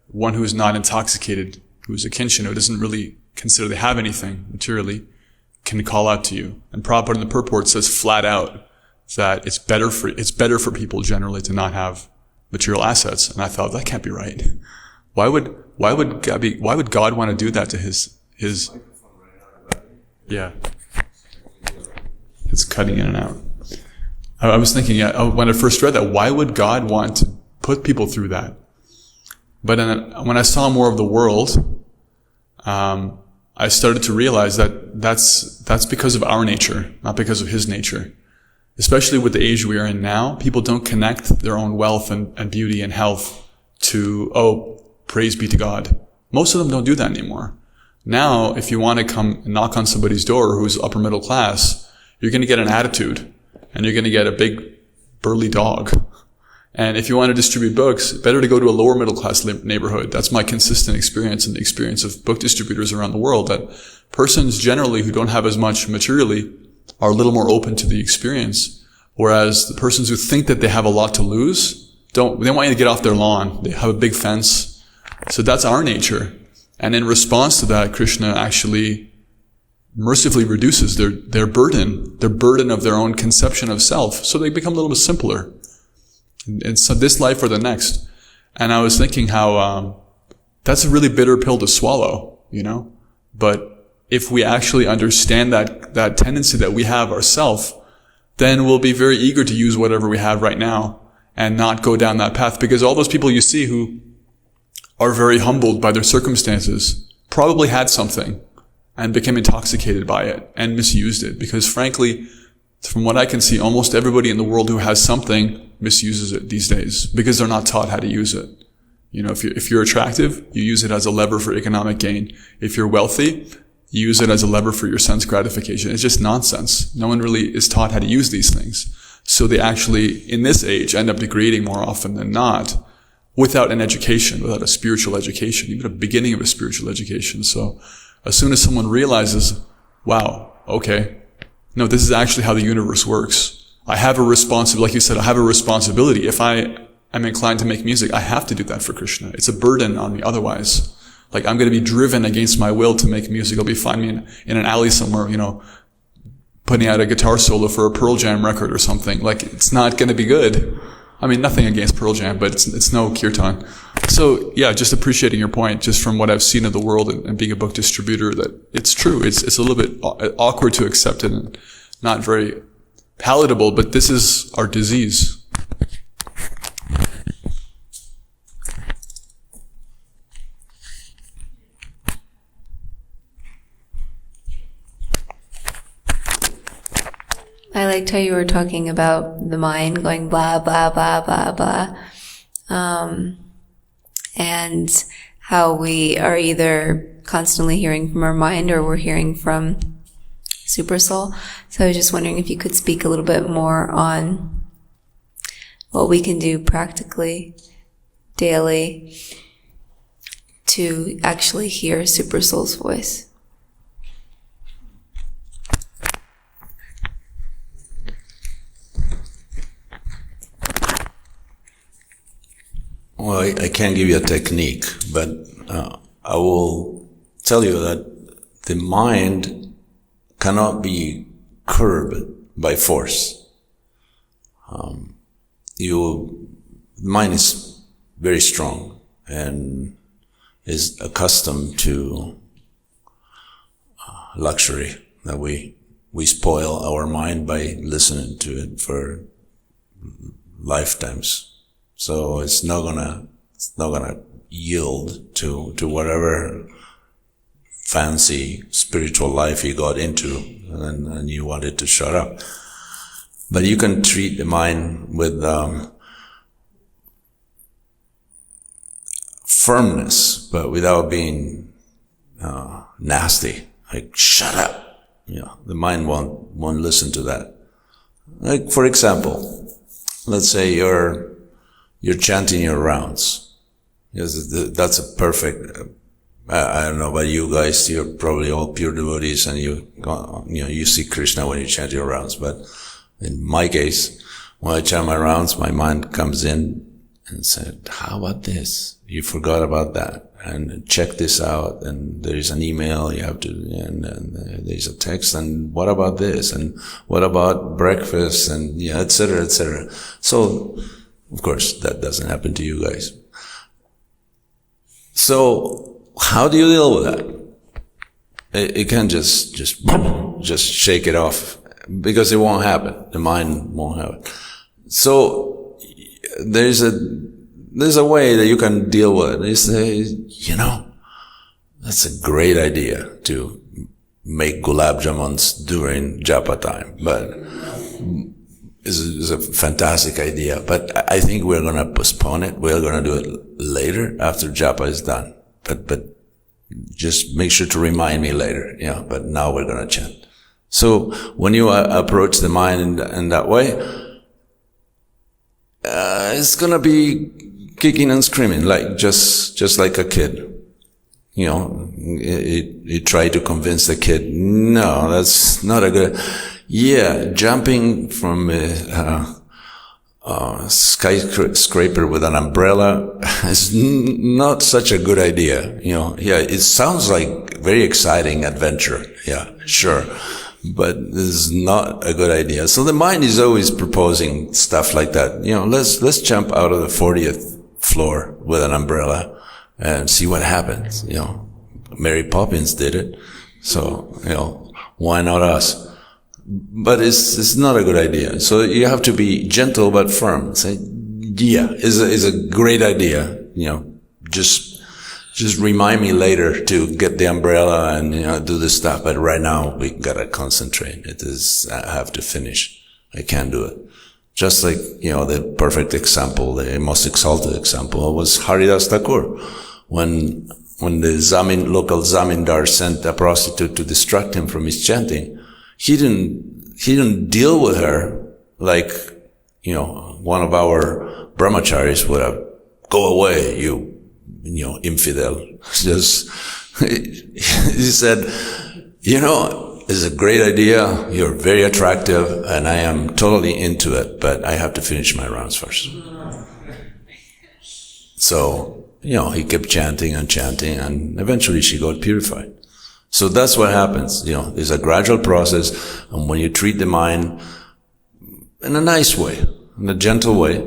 one who is not intoxicated, who is a Kinshana, who doesn't really consider they have anything materially, can call out to you. And Prabhupada in the purport says flat out that it's better for people generally to not have material assets. And I thought, that can't be right. Why would God want to do that to his yeah. It's cutting in and out. I was thinking, when I first read that, why would God want to put people through that? But then when I saw more of the world, I started to realize that that's because of our nature, not because of his nature. Especially with the age we are in now, people don't connect their own wealth and beauty and health to, praise be to God. Most of them don't do that anymore. Now, if you want to come and knock on somebody's door who's upper middle class, you're going to get an attitude, and you're going to get a big burly dog. And if you want to distribute books, better to go to a lower middle class neighborhood. That's my consistent experience and the experience of book distributors around the world, that persons generally who don't have as much materially are a little more open to the experience. Whereas the persons who think that they have a lot to lose, they want you to get off their lawn. They have a big fence. So that's our nature. And in response to that, Krishna actually mercifully reduces their burden of their own conception of self. So they become a little bit simpler. And so this life or the next. And I was thinking how, that's a really bitter pill to swallow, But if we actually understand that tendency that we have ourselves, then we'll be very eager to use whatever we have right now and not go down that path. Because all those people you see who are very humbled by their circumstances probably had something and became intoxicated by it and misused it. Because frankly, from what I can see, almost everybody in the world who has something misuses it these days because they're not taught how to use it. If you're attractive, you use it as a lever for economic gain. If you're wealthy, you use it as a lever for your sense gratification. It's just nonsense. No one really is taught how to use these things. So they actually, in this age, end up degrading more often than not without an education, without a spiritual education, even a beginning of a spiritual education. So as soon as someone realizes, wow, okay, no, this is actually how the universe works. I have a responsibility, like you said, I have a responsibility. If I am inclined to make music, I have to do that for Krishna. It's a burden on me otherwise. Like I'm going to be driven against my will to make music. I'll be finding me in an alley somewhere, putting out a guitar solo for a Pearl Jam record or something. Like it's not going to be good. I mean, nothing against Pearl Jam, but it's no kirtan. So yeah, just appreciating your point, just from what I've seen of the world and being a book distributor, that it's true. It's a little bit awkward to accept it and not very palatable, but this is our disease. liked how you were talking about the mind going blah, blah, blah, blah, blah. And how we are either constantly hearing from our mind or we're hearing from Super Soul. So I was just wondering if you could speak a little bit more on what we can do practically, daily, to actually hear Super Soul's voice. Well, I can't give you a technique, but I will tell you that the mind cannot be curbed by force. The mind is very strong and is accustomed to luxury, that we spoil our mind by listening to it for lifetimes. So it's not gonna yield to whatever fancy spiritual life you got into and you wanted to shut up. But you can treat the mind with firmness, but without being nasty. Like, shut up. The mind won't listen to that. Like, for example, let's say you're chanting your rounds. Yes, that's a perfect. I don't know about you guys. You're probably all pure devotees, and you see Krishna when you chant your rounds. But in my case, when I chant my rounds, my mind comes in and said, "How about this? You forgot about that, and check this out. And there is an email you have to, and there's a text. And what about this? And what about breakfast? And etc., etc." So, of course, that doesn't happen to you guys. So, how do you deal with that? It can't just shake it off, because it won't happen. The mind won't have it. So, there's a way that you can deal with it. You say, that's a great idea to make gulab jamuns during japa time, but is a fantastic idea, but I think we're going to postpone it. We're going to do it later after japa is done. But just make sure to remind me later. But now we're going to chant. So when you approach the mind in that way, it's going to be kicking and screaming, like just like a kid. You try to convince the kid, no, that's not a good. Jumping from a skyscraper with an umbrella is not such a good idea. It sounds like very exciting adventure. Yeah, sure. But this is not a good idea. So the mind is always proposing stuff like that. Let's jump out of the 40th floor with an umbrella and see what happens. Mary Poppins did it. So, why not us? But it's not a good idea. So you have to be gentle but firm. Say, is a great idea. Just remind me later to get the umbrella and do this stuff. But right now we gotta concentrate. I have to finish. I can't do it. Just like the perfect example, the most exalted example was Haridas Thakur, when the local zamindar sent a prostitute to distract him from his chanting. He didn't deal with her like, one of our brahmacharis would have, go away, you infidel. Just, he said, it's a great idea. You're very attractive and I am totally into it, but I have to finish my rounds first. So, he kept chanting and eventually she got purified. So that's what happens. There's a gradual process, and when you treat the mind in a nice way, in a gentle way,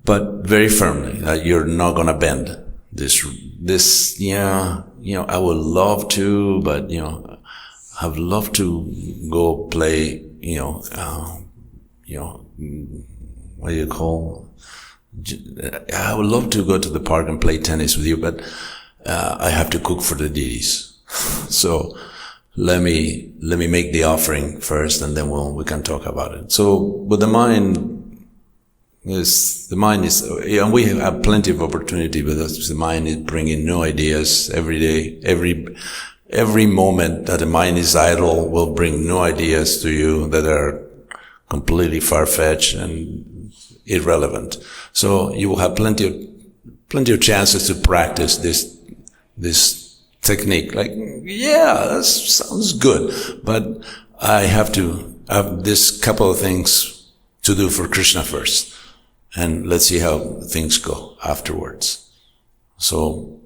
but very firmly, that you're not gonna bend. I would love to, but I'd love to go play, what do you call? I would love to go to the park and play tennis with you, but I have to cook for the deities. So let me make the offering first, and then we can talk about it. So, but the mind is, and we have plenty of opportunity with us. The mind is bringing new ideas every day. Every moment that the mind is idle will bring new ideas to you that are completely far-fetched and irrelevant. So you will have plenty of chances to practice this technique. Like, yeah, that sounds good, but I have to have this couple of things to do for Krishna first, and let's see how things go afterwards. So,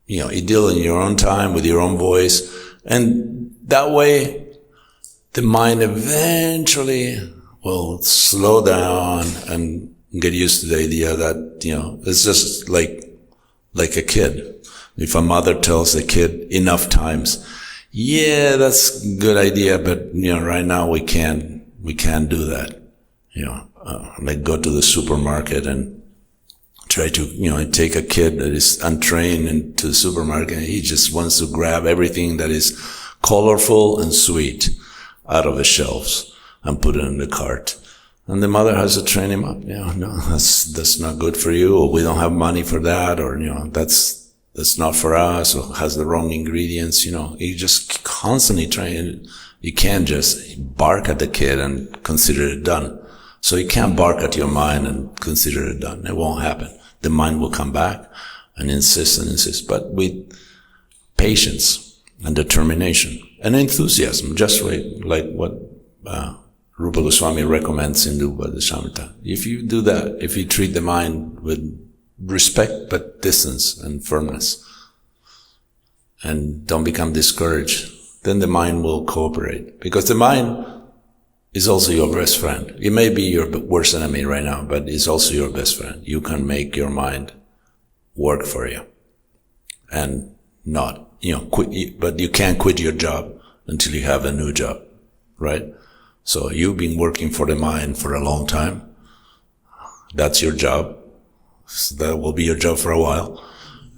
you deal in your own time with your own voice, and that way the mind eventually will slow down and get used to the idea that, it's just like a kid. If a mother tells a kid enough times, yeah, that's a good idea, but, right now we can't do that. Like go to the supermarket and try to, take a kid that is untrained into the supermarket, and he just wants to grab everything that is colorful and sweet out of the shelves and put it in the cart. And the mother has to train him up. No, that's not good for you, or we don't have money for that, or, that's not for us, or has the wrong ingredients. You just constantly train. You can't just bark at the kid and consider it done. So you can't bark at your mind and consider it done. It won't happen. The mind will come back and insist, but with patience and determination and enthusiasm, just like what Rupa Goswami recommends in the Bhāgavatam. If you do that, if you treat the mind with respect but distance and firmness, and don't become discouraged, then the mind will cooperate. Because the mind is also your best friend. It may be your worst enemy right now, but it's also your best friend. You can make your mind work for you and not, quit, but you can't quit your job until you have a new job, right? So you've been working for the mind for a long time. That's your job. So that will be your job for a while.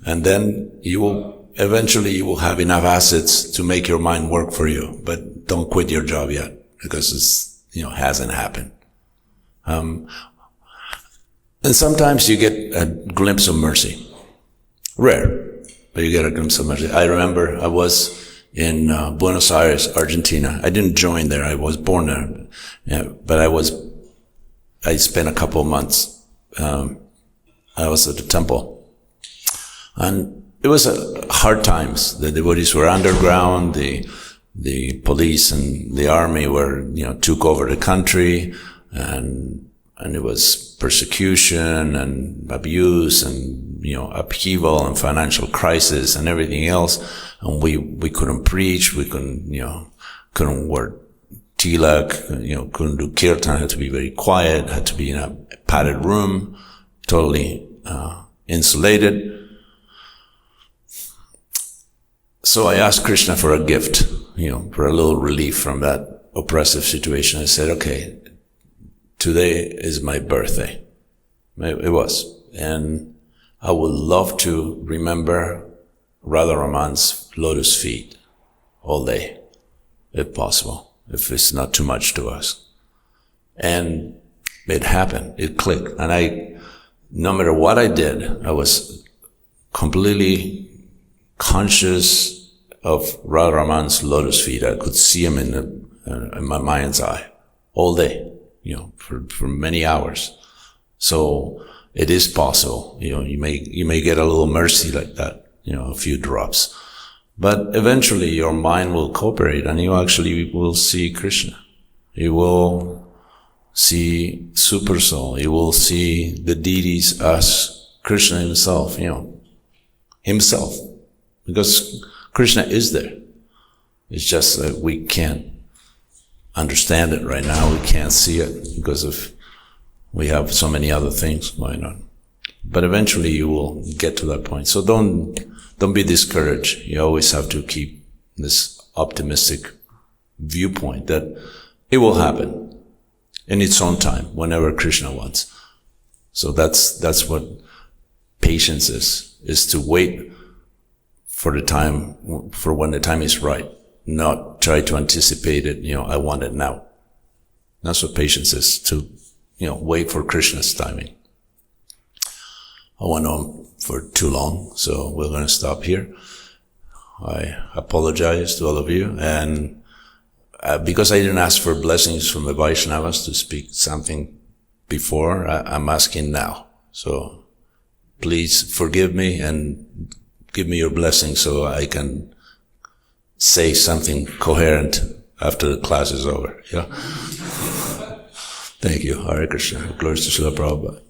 And then eventually you will have enough assets to make your mind work for you, but don't quit your job yet, because it's, hasn't happened. And sometimes you get a glimpse of mercy. Rare, but you get a glimpse of mercy. I remember I was in Buenos Aires, Argentina. I didn't join there. I was born there. But I spent a couple of months. I was at the temple. And it was hard times. The devotees were underground. The police and the army took over the country, and it was persecution and abuse and, upheaval and financial crisis and everything else. And we couldn't preach. We couldn't wear tilak, couldn't do kirtan, had to be very quiet, had to be in a padded room, totally, insulated. So I asked Krishna for a gift, for a little relief from that oppressive situation. I said, okay, today is my birthday. It was. And I would love to remember Radharaman's lotus feet all day, if possible, if it's not too much to us. And it happened. It clicked. And no matter what I did, I was completely conscious of Radharaman's lotus feet. I could see him in my mind's eye all day, for many hours. So it is possible, you may get a little mercy like that, a few drops, but eventually your mind will cooperate and you actually will see Krishna. You will see Super Soul. You will see the deities as Krishna himself, himself, because Krishna is there. It's just that we can't understand it right now. We can't see it because we have so many other things going on. But eventually you will get to that point. So don't be discouraged. You always have to keep this optimistic viewpoint that it will happen in its own time, whenever Krishna wants. So that's what patience is to wait for when the time is right. not try to anticipate it, I want it now. That's what patience is, to, wait for Krishna's timing. I went on for too long, so we're going to stop here. I apologize to all of you, and because I didn't ask for blessings from the Vaishnavas to speak something before, I'm asking now. So please forgive me and give me your blessing so I can say something coherent after the class is over. Yeah. Thank you. Hare Krishna. Glory to Srila Prabhupada.